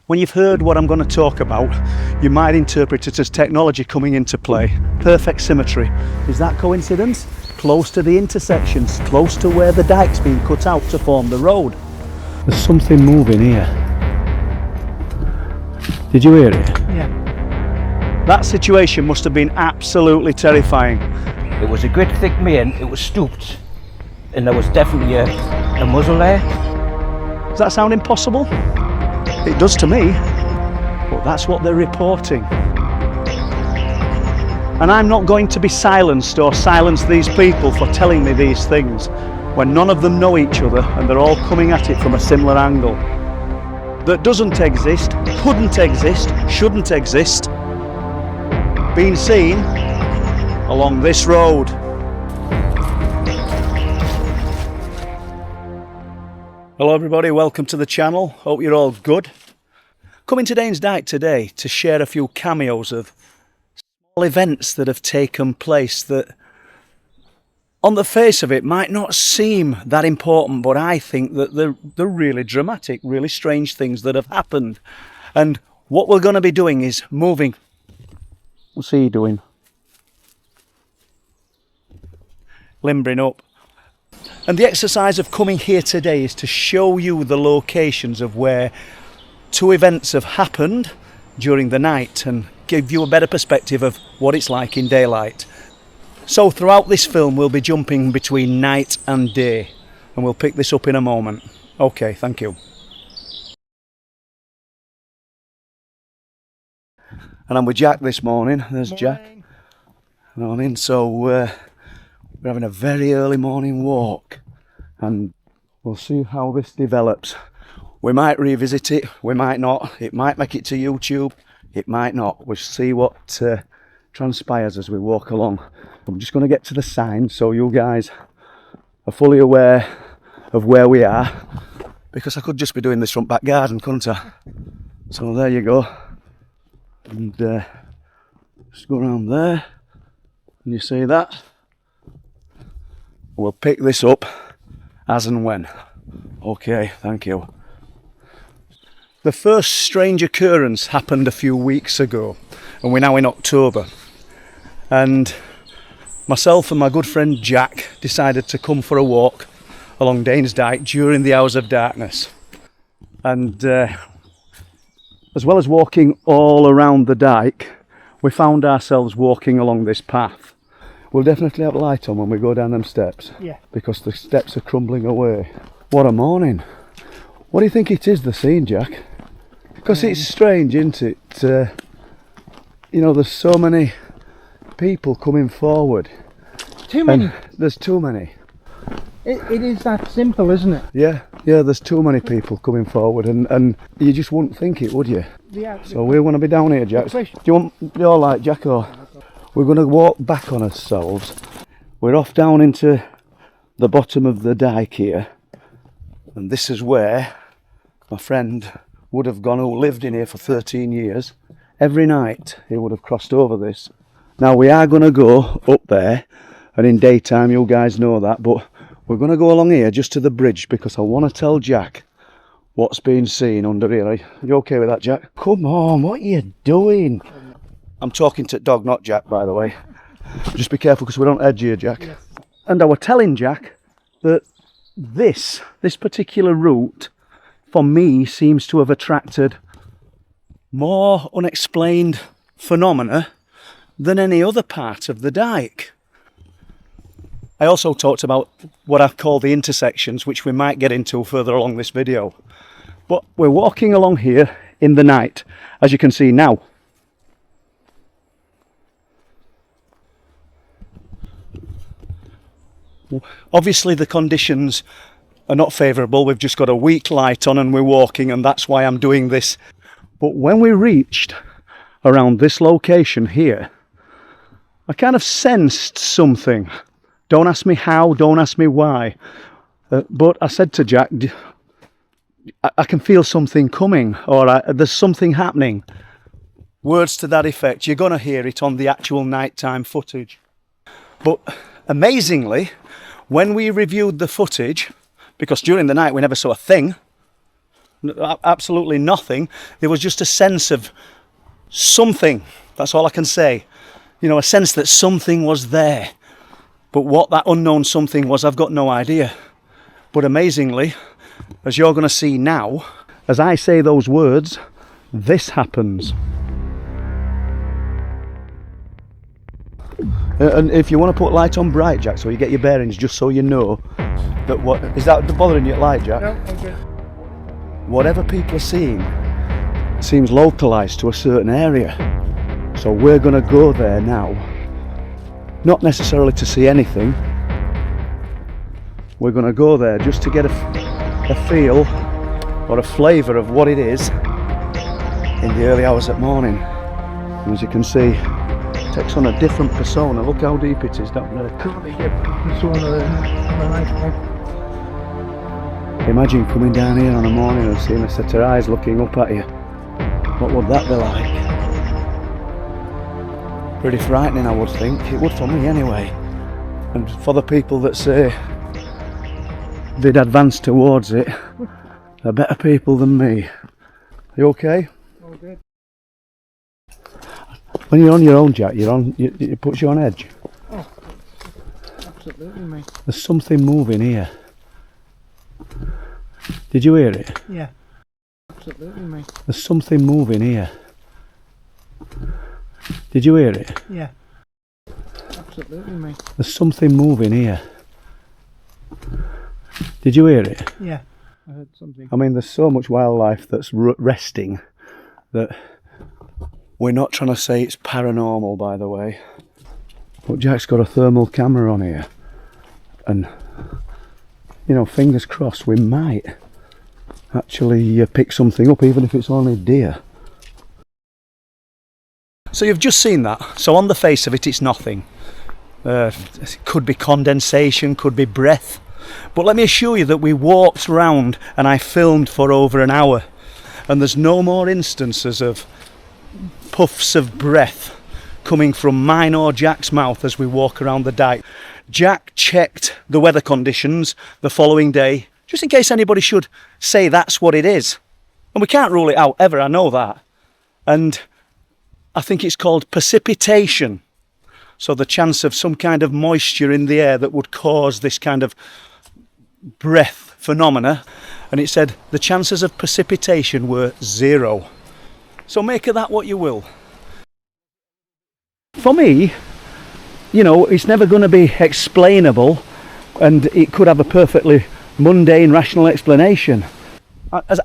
When you've heard what I'm going to talk about, you might interpret it as technology coming into play. Perfect symmetry. Is that coincidence? Close to the intersections, close to where the dike's been cut out to form the road. There's something moving here. Did you hear it? Yeah. That situation must have been absolutely terrifying. It was a great thick mane, it was stooped, and there was definitely a muzzle there. Does that sound impossible? It does to me, but that's what they're reporting. And I'm not going to be silenced or silence these people for telling me these things when none of them know each other and they're all coming at it from a similar angle. That doesn't exist, couldn't exist, shouldn't exist, being seen along this road. Hello everybody, welcome to the channel, hope you're all good. Coming to Dane's Dyke today to share a few cameos of small events that have taken place that on the face of it might not seem that important, but I think that they're really dramatic, really strange things that have happened. And what we're going to be doing is moving. What's he doing? Limbering up. And the exercise of coming here today is to show you the locations of where two events have happened during the night and give you a better perspective of what it's like in daylight. So throughout this film we'll be jumping between night and day, and we'll pick this up in a moment. Okay, thank you. And I'm with Jack this morning. There's Jack. Morning. So we're having a very early morning walk and we'll see how this develops. We might revisit it, we might not. It might make it to YouTube, it might not. We'll see what transpires as we walk along. I'm just going to get to the sign so you guys are fully aware of where we are, because I could just be doing this front back garden, couldn't I? So there you go. And just go around there, and you see that? We'll pick this up as and when. Okay, thank you. The first strange occurrence happened a few weeks ago, and we're now in October. And myself and my good friend Jack decided to come for a walk along Dane's Dyke during the hours of darkness. And as well as walking all around the dyke, we found ourselves walking along this path. We'll definitely have a light on when we go down them steps. Yeah. Because the steps are crumbling away. What a morning. What do you think it is, the scene, Jack? Because it's strange, isn't it? You know, there's so many people coming forward. Too many. There's too many. It is that simple, isn't it? Yeah, there's too many people coming forward and you just wouldn't think it, would you? Yeah. So we want to be down here, Jack. Do you want your light, Jack, or...? We're going to walk back on ourselves. We're off down into the bottom of the dyke here. And this is where my friend would have gone, who lived in here for 13 years. Every night he would have crossed over this. Now we are going to go up there, and in daytime, you guys know that, but we're going to go along here just to the bridge because I want to tell Jack what's being seen under here. Are you okay with that, Jack? Come on, what are you doing? I'm talking to dog, not Jack, by the way. Just be careful because we don't edge here, Jack. Yes. And I was telling Jack that this particular route, for me, seems to have attracted more unexplained phenomena than any other part of the dyke. I also talked about what I call the intersections, which we might get into further along this video. But we're walking along here in the night, as you can see now. Obviously the conditions are not favourable. We've just got a weak light on and we're walking, and that's why I'm doing this. But when we reached around this location here, I kind of sensed something. Don't ask me how, don't ask me why. But I said to Jack, I can feel something coming, or there's something happening. Words to that effect. You're going to hear it on the actual nighttime footage. But amazingly, when we reviewed the footage, because during the night we never saw a thing, Absolutely nothing. There was just a sense of something. That's all I can say. You know, a sense that something was there. But what that unknown something was, I've got no idea. But amazingly, as you're going to see now, as I say those words, this happens. And if you want to put light on bright, Jack, so you get your bearings, just so you know that what is that bothering you at light, Jack? No, okay. Whatever people are seeing seems localised to a certain area. So we're going to go there now. Not necessarily to see anything. We're going to go there just to get a feel or a flavour of what it is in the early hours of morning. And as you can see, it takes on a different persona. Look how deep it is down there. Imagine coming down here on a morning and seeing a set of eyes looking up at you. What would that be like? Pretty frightening, I would think. It would for me anyway. And for the people that say they'd advance towards it, they're better people than me. You okay? All good. When you're on your own, Jack, it puts you on edge. Oh, absolutely, mate. There's something moving here. Did you hear it? Yeah. Absolutely, mate. There's something moving here. Did you hear it? Yeah. Absolutely, mate. There's something moving here. Did you hear it? Yeah. I heard something. I mean, there's so much wildlife that's resting that we're not trying to say it's paranormal, by the way. But Jack's got a thermal camera on here. And, you know, fingers crossed, we might actually pick something up, even if it's only deer. So you've just seen that. So on the face of it, it's nothing. It could be condensation, could be breath. But let me assure you that we walked round and I filmed for over an hour. And there's no more instances of puffs of breath coming from mine or Jack's mouth as we walk around the Dyke. Jack checked the weather conditions the following day, just in case anybody should say that's what it is. And we can't rule it out ever, I know that. And I think it's called precipitation. So the chance of some kind of moisture in the air that would cause this kind of breath phenomena. And it said the chances of precipitation were 0. So make of that what you will. For me, you know, it's never going to be explainable, and it could have a perfectly mundane, rational explanation.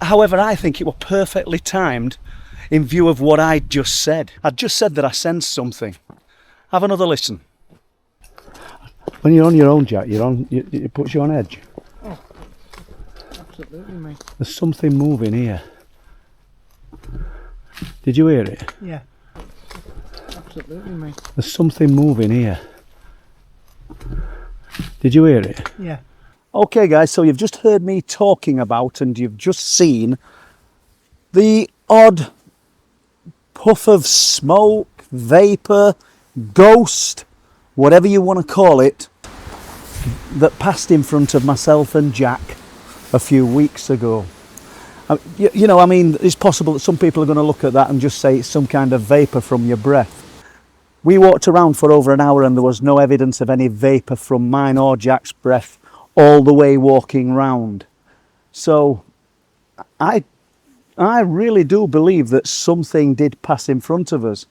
However, I think it was perfectly timed in view of what I just said. I just said that I sensed something. Have another listen. When you're on your own, Jack, it puts you on edge. Oh, absolutely, mate. There's something moving here. Did you hear it? Yeah. Absolutely, mate. There's something moving here. Did you hear it? Yeah. Okay guys, so you've just heard me talking about, and you've just seen the odd puff of smoke, vapour, ghost, whatever you want to call it, that passed in front of myself and Jack a few weeks ago. You know, I mean, it's possible that some people are going to look at that and just say it's some kind of vapour from your breath. We walked around for over an hour and there was no evidence of any vapour from mine or Jack's breath all the way walking round. So I really do believe that something did pass in front of us.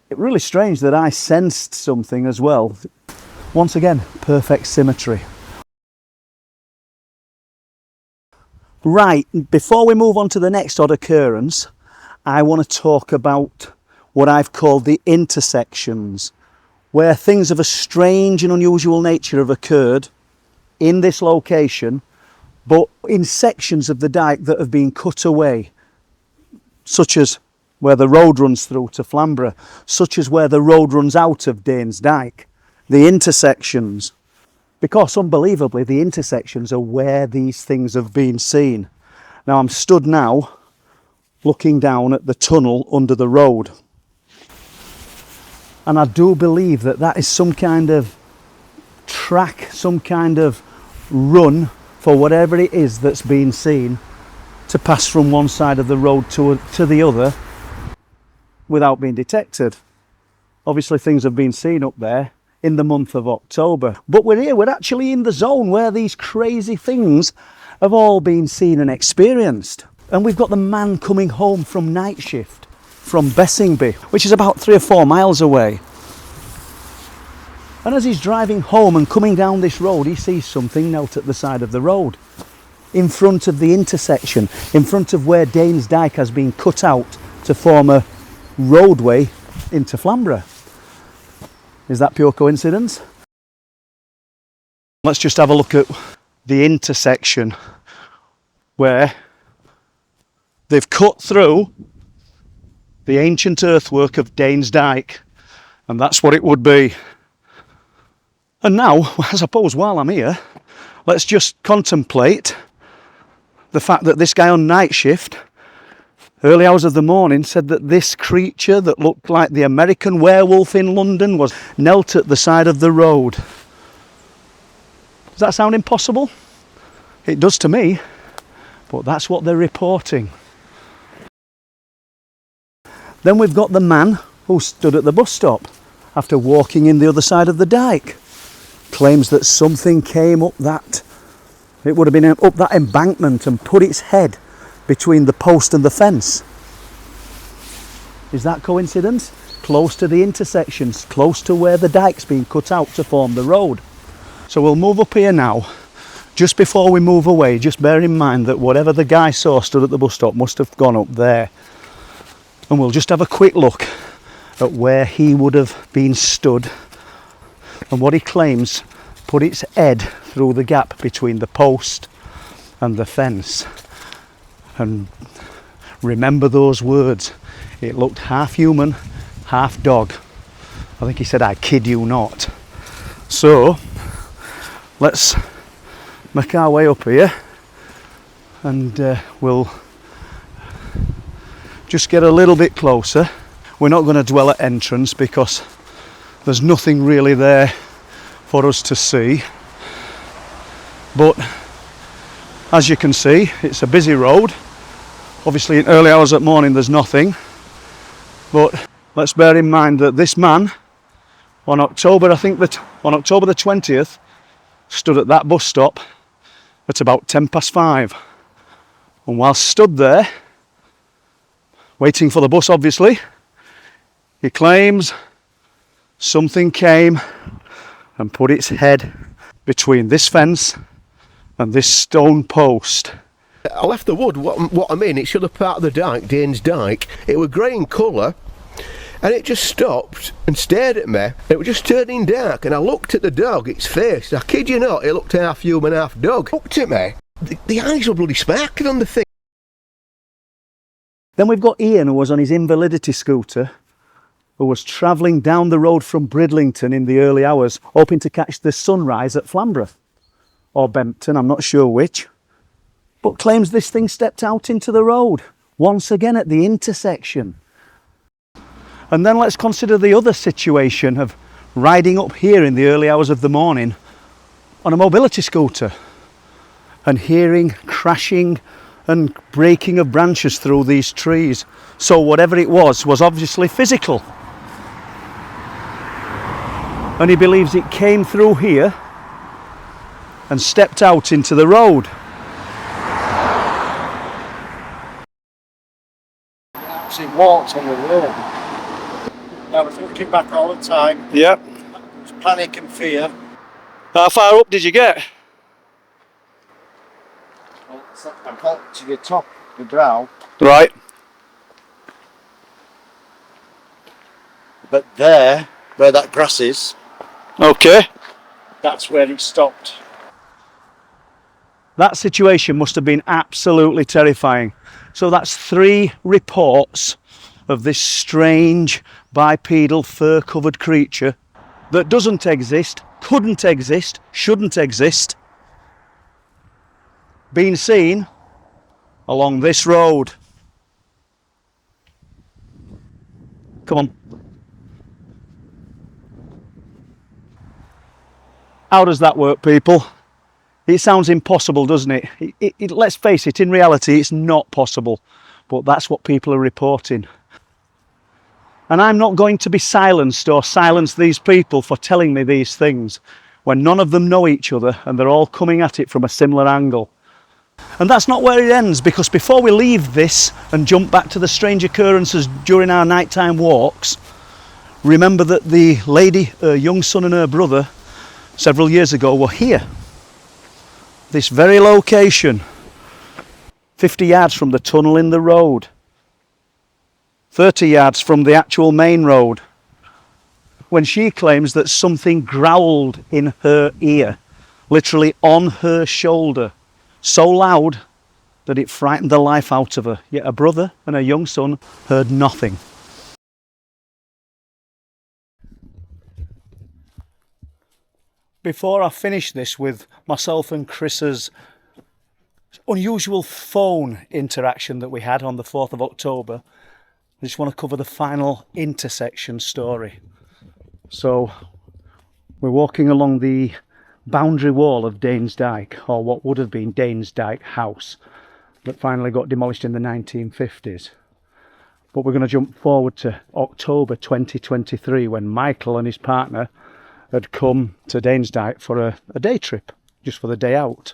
It's really strange that I sensed something as well. Once again, perfect symmetry. Right, before we move on to the next odd occurrence, I want to talk about what I've called the intersections, where things of a strange and unusual nature have occurred in this location, but in sections of the Dyke that have been cut away, such as where the road runs through to Flamborough, such as where the road runs out of Danes Dyke. The intersections, because unbelievably the intersections are where these things have been seen. Now I'm stood now looking down at the tunnel under the road, and I do believe that that is some kind of track, some kind of run for whatever it is that's been seen to pass from one side of the road to the other without being detected. Obviously things have been seen up there in the month of October, but we're here, we're actually in the zone where these crazy things have all been seen and experienced. And we've got the man coming home from night shift from Bessingby, which is about 3 or 4 miles away. And as he's driving home and coming down this road, he sees something knelt at the side of the road, in front of the intersection, in front of where Danes Dyke has been cut out to form a roadway into Flamborough. Is that pure coincidence? Let's just have a look at the intersection where they've cut through the ancient earthwork of Danes Dyke, and that's what it would be. And now, I suppose while I'm here, let's just contemplate the fact that this guy on night shift, early hours of the morning, said that this creature that looked like the American werewolf in London was knelt at the side of the road. Does that sound impossible? It does to me, but that's what they're reporting. Then we've got the man who stood at the bus stop after walking in the other side of the dike. Claims that something came up that, it would have been up that embankment and put its head between the post and the fence. Is that coincidence? Close to the intersections, close to where the dike's been cut out to form the road. So we'll move up here now. Just before we move away, just bear in mind that whatever the guy saw stood at the bus stop must have gone up there. And we'll just have a quick look at where he would have been stood and what he claims put its head through the gap between the post and the fence. And remember those words, it looked half human, half dog. I think he said, "I kid you not." So let's make our way up here and we'll just get a little bit closer. We're not going to dwell at entrance because there's nothing really there for us to see, but as you can see, it's a busy road. Obviously in early hours of the morning there's nothing, but let's bear in mind that this man on October, I think that on October the 20th, stood at that bus stop at about 5:10, and while stood there waiting for the bus, obviously, he claims something came and put its head between this fence and this stone post. I left the wood, what I mean, it's the other part of the dike, Danes Dyke. It was grey in colour, and it just stopped and stared at me. It was just turning dark, and I looked at the dog, its face. I kid you not, it looked half human, half dog. It looked at me, the eyes were bloody sparkling on the thing. Then we've got Ian, who was on his invalidity scooter, who was travelling down the road from Bridlington in the early hours, hoping to catch the sunrise at Flamborough, or Bempton, I'm not sure which, but claims this thing stepped out into the road, once again at the intersection. And then let's consider the other situation of riding up here in the early hours of the morning on a mobility scooter and hearing crashing and breaking of branches through these trees. So whatever it was obviously physical. And he believes it came through here and stepped out into the road. She walked on the road. I was looking back all the time. Yep. There was panic and fear. How far up did you get? Well, I got to the top of the brow, Right. but there, where that grass is, Okay. that's where it stopped. That situation must have been absolutely terrifying. So that's 3 reports of this strange bipedal fur-covered creature that doesn't exist, couldn't exist, shouldn't exist, being seen along this road. Come on. How does that work, people? It sounds impossible, doesn't it? Let's face it, in reality it's not possible, but that's what people are reporting. And I'm not going to be silenced or silence these people for telling me these things when none of them know each other and they're all coming at it from a similar angle. And that's not where it ends, because before we leave this and jump back to the strange occurrences during our nighttime walks, remember that the lady, her young son and her brother several years ago were here. This very location, 50 yards from the tunnel in the road, 30 yards from the actual main road, when she claims that something growled in her ear, literally on her shoulder, so loud that it frightened the life out of her. Yet her brother and her young son heard nothing. Before I finish this with myself and Chris's unusual phone interaction that we had on the 4th of October, I just want to cover the final intersection story. So we're walking along the boundary wall of Danes Dyke, or what would have been Danes Dyke House, that finally got demolished in the 1950s. But we're going to jump forward to October 2023, when Michael and his partner had come to Danes Dyke for a day trip, just for the day out.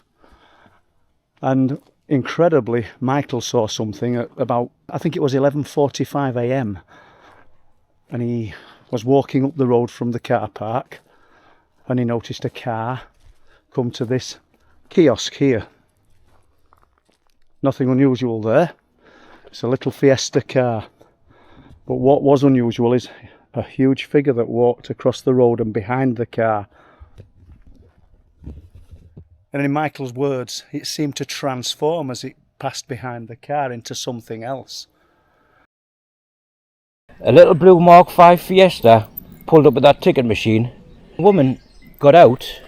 And incredibly, Michael saw something at about, I think it was 11:45 a.m. and he was walking up the road from the car park and he noticed a car come to this kiosk here. Nothing unusual there. It's a little Fiesta car. But what was unusual is a huge figure that walked across the road and behind the car. And in Michael's words, it seemed to transform as it passed behind the car into something else. A little blue Mark 5 Fiesta pulled up at that ticket machine. A woman got out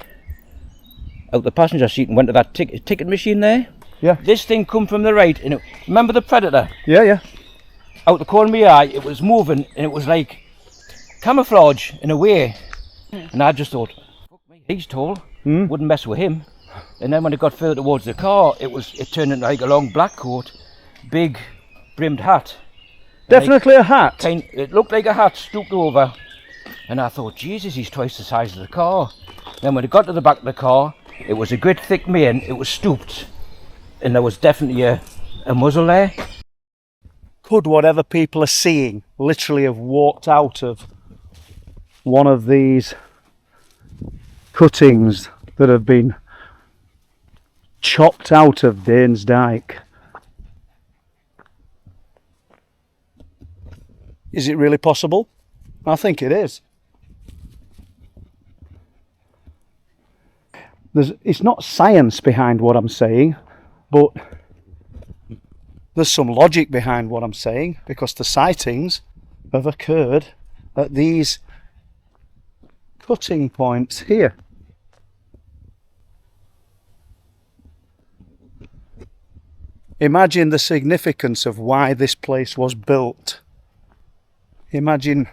the passenger seat and went to that ticket machine there. Yeah. This thing come from the right, and remember the Predator? Yeah. Out the corner of my eye, it was moving, and it was like camouflage in a way. And I just thought, fuck me, he's tall, wouldn't mess with him. And then when it got further towards the car, it turned into like a long black coat, big brimmed hat. Definitely a hat. It looked like a hat stooped over. And I thought, Jesus, he's twice the size of the car. Then when it got to the back of the car, it was a great thick mane, it was stooped. And there was definitely a muzzle there. Could whatever people are seeing literally have walked out of one of these cuttings that have been chopped out of Danes Dyke? Is it really possible? I think it is. It's not science behind what I'm saying, but there's some logic behind what I'm saying, because the sightings have occurred at these cutting points here. Imagine the significance of why this place was built. Imagine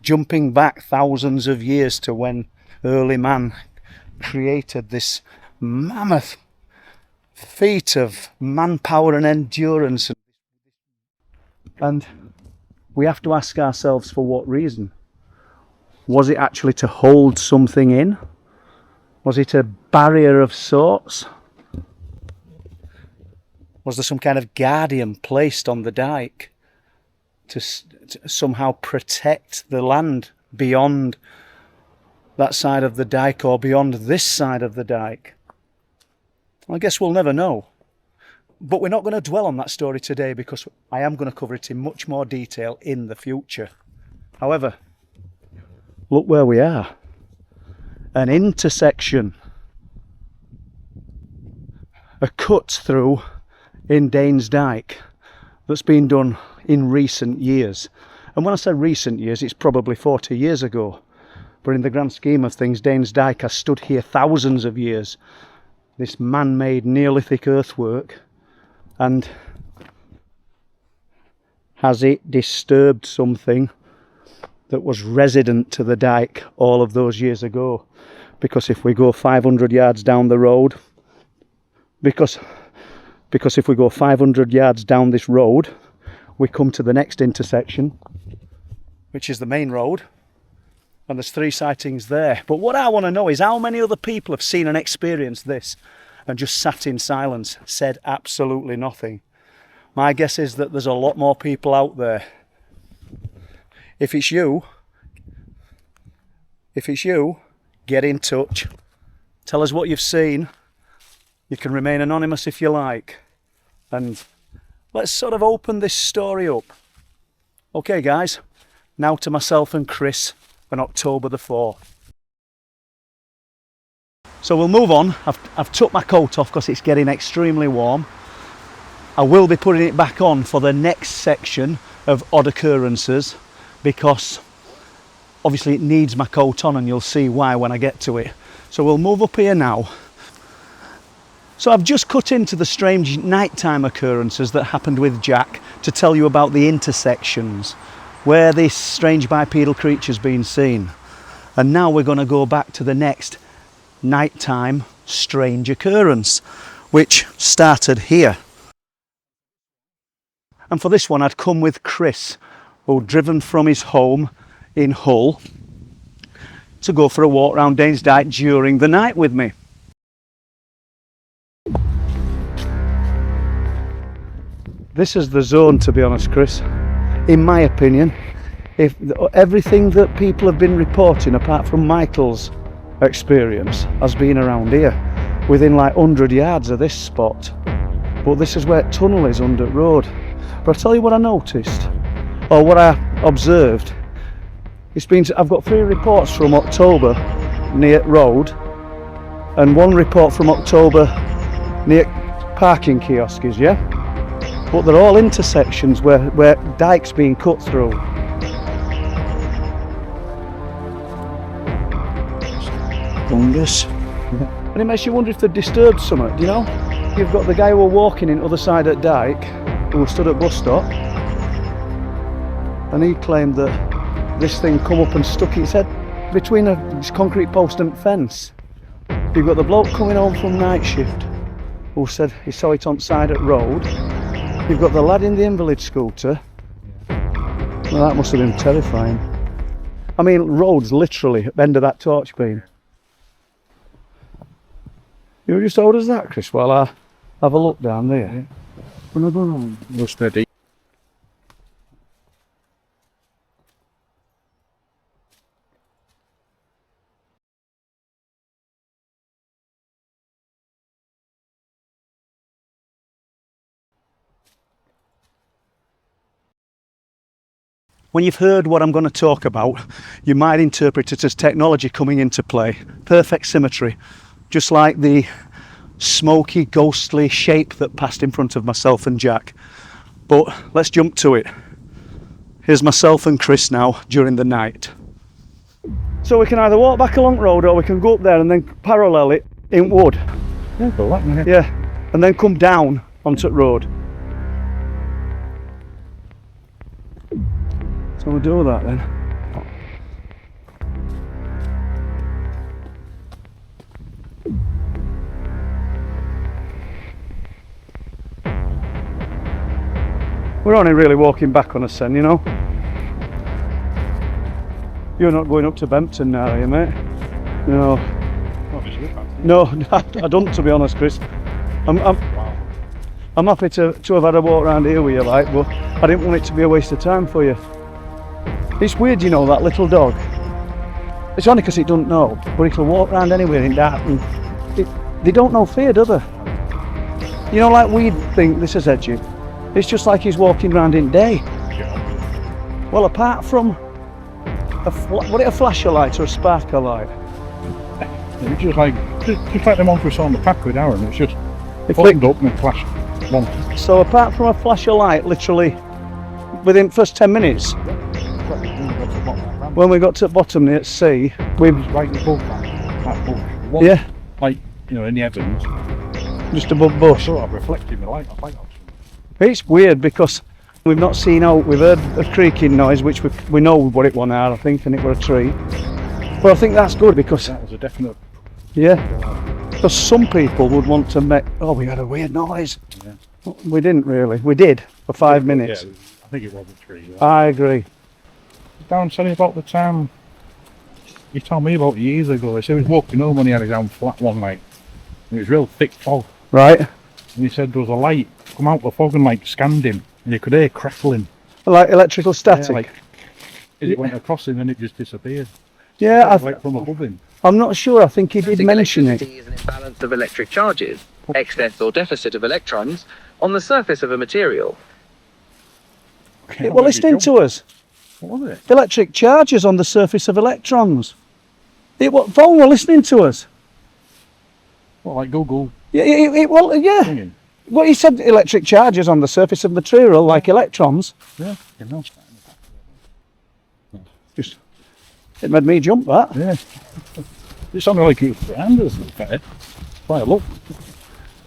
jumping back thousands of years to when early man created this mammoth feat of manpower and endurance. And we have to ask ourselves, for what reason? Was it actually to hold something in? Was it a barrier of sorts? Was there some kind of guardian placed on the dyke to somehow protect the land beyond that side of the dyke, or beyond this side of the dyke? I guess we'll never know. But we're not going to dwell on that story today, because I am going to cover it in much more detail in the future. However, look where we are. An intersection. A cut through in Danes Dyke that's been done in recent years. And when I say recent years, it's probably 40 years ago. But in the grand scheme of things, Danes Dyke has stood here thousands of years. This man-made Neolithic earthwork. And has it disturbed something that was resident to the dyke all of those years ago? Because if we go 500 yards down the road, because if we go 500 yards down this road, we come to the next intersection, which is the main road, and there's 3 sightings there. But what I want to know is how many other people have seen and experienced this and just sat in silence, said absolutely nothing. My guess is that there's a lot more people out there. If it's you, get in touch. Tell us what you've seen. You can remain anonymous if you like. And let's sort of open this story up. Okay guys, now to myself and Chris on October the 4th. So we'll move on. I've took my coat off because it's getting extremely warm. I will be putting it back on for the next section of odd occurrences because obviously it needs my coat on, and you'll see why when I get to it. So we'll move up here now. So I've just cut into the strange nighttime occurrences that happened with Jack to tell you about the intersections where this strange bipedal creature's been seen. And now we're going to go back to the next nighttime strange occurrence, which started here. And for this one I'd come with Chris, who'd driven from his home in Hull to go for a walk around Dyke during the night with me. This is the zone, to be honest, Chris. In my opinion, if everything that people have been reporting, apart from Michael's experience, has been around here, within like 100 yards of this spot. But this is where tunnel is under road. But I'll tell you what I noticed, or what I observed. I've got 3 reports from October near road, and 1 report from October near parking kiosks, yeah? But they're all intersections where Dyke's being cut through. Fungus. And it makes you wonder if they've disturbed something, do you know? You've got the guy who were walking in other side at Dyke, who stood at bus stop, and he claimed that this thing come up and stuck its head between a concrete post and fence. You've got the bloke coming home from night shift who said he saw it on side at road. You've got the lad in the invalid scooter. Well, that must have been terrifying. I mean, road's literally at the end of that torch beam. You just hold us that, Chris, while I have a look down there. Go steady. When you've heard what I'm going to talk about, you might interpret it as technology coming into play. Perfect symmetry, just like the smoky, ghostly shape that passed in front of myself and Jack. But let's jump to it. Here's myself and Chris now during the night. So we can either walk back along the road, or we can go up there and then parallel it in wood. Yeah, go that minute. Yeah, and then come down onto the road. So we'll do that then. We're only really walking back on us then, you know. You're not going up to Bempton now, are you, mate? No. No, I don't, to be honest, Chris. I'm happy to have had a walk around here with you, like, but I didn't want it to be a waste of time for you. It's weird, you know, that little dog. It's only because it doesn't know, but it'll walk around anywhere in dark, and they don't know fear, do they? You know, like we think this is edgy. It's just like he's walking around in day. Well, apart from what it a flasher light or a sparkler light? It's just like the one we saw on the pack with Aaron. It's just It opened up and it flashed one. So apart from a flasher light, literally within the first 10 minutes, when we got to the bottom near sea, we Right above that bush. One, yeah, like, you know, in the heavens, just above bush. sort of reflecting the light. It's weird because we've not seen out. We've heard a creaking noise, which we know what it was now, I think, and it was a tree. But I think that's good because That was a definite. yeah, Because some people would want to make. Oh, we had a weird noise. Yeah. We didn't really. We did for 5 minutes. Yeah, I think it was a tree. Yeah. I agree. Down telling about the time he told me about years ago. He said he was walking home and he had his own flat one night. And it was real thick fog. Right. And he said there was a light come out the fog and like scanned him. And you could hear crackling. Like electrical static. Yeah, like, as it went across him and it just disappeared. Yeah, Like from above him. I'm not sure. I think he did mention it. Electricity is an imbalance of electric charges, excess or deficit of electrons, on the surface of a material. It were listening to us. What was it? Electric charges on the surface of electrons. Phone were listening to us. What, like Google Yeah. Yeah. singing? Well, he said electric charges on the surface of material, like electrons. Yeah, you know. Just, it made me jump. That. Yeah. It sounded like it was behind us, in fact. Quite a look.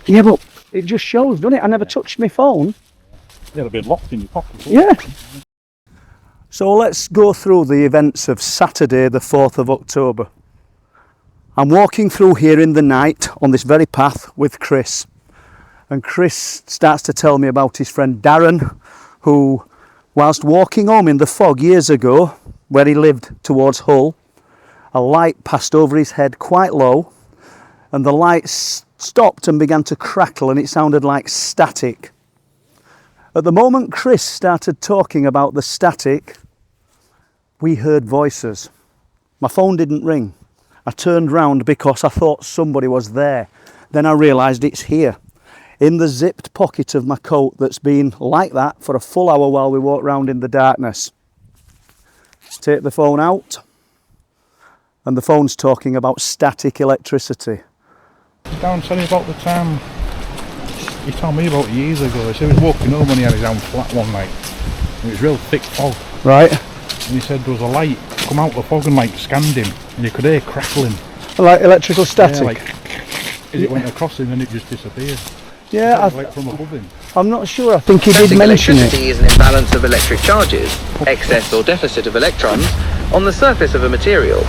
Yeah, but it just shows, doesn't it? I never touched my phone. Yeah, they've been locked in your pocket. Yeah. So let's go through the events of Saturday, the 4th of October. I'm walking through here in the night on this very path with Chris. And Chris starts to tell me about his friend Darren, who, whilst walking home in the fog years ago, where he lived towards Hull, a light passed over his head quite low, and the light stopped and began to crackle, and it sounded like static. At the moment Chris started talking about the static, we heard voices. My phone didn't ring. I turned round because I thought somebody was there. Then I realised it's here, in the zipped pocket of my coat that's been like that for a full hour while we walked round in the darkness. Let's take the phone out, and the phone's talking about static electricity. Down telling about the time he told me about years ago. He said he was walking home and he had his own flat one night. And it was real thick fog. Right. And he said there was a light come out the fog and like scanned him. And you could hear crackling. Like electrical static. Yeah, like as it went across him and it just disappeared. Yeah, Like from above him. I'm not sure. I think he did Static mention electricity it. is an imbalance of electric charges, excess or deficit of electrons, on the surface of a material.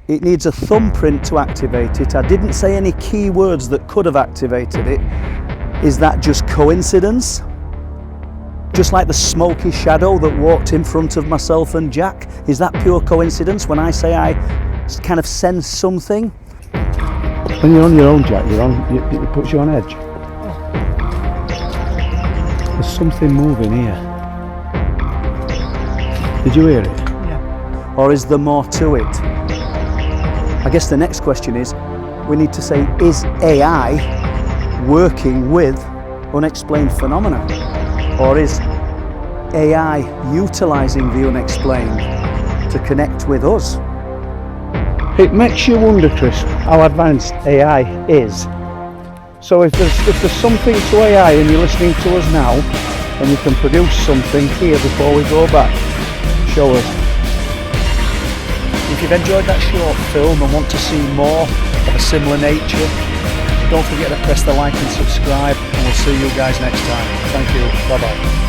It needs a thumbprint to activate it. I didn't say any key words that could have activated it. Is that just coincidence? Just like the smoky shadow that walked in front of myself and Jack? Is that pure coincidence when I say I kind of sense something? When you're on your own, Jack, it puts you on edge. There's something moving here. Did you hear it? Yeah. Or is there more to it? I guess the next question is, we need to say, is AI working with unexplained phenomena? Or is AI utilising the unexplained to connect with us? It makes you wonder, Chris, how advanced AI is. So if there's something to AI and you're listening to us now, and you can produce something here before we go back, show us. If you've enjoyed that short film and want to see more of a similar nature, don't forget to press the like and subscribe, and we'll see you guys next time. Thank you. Bye bye.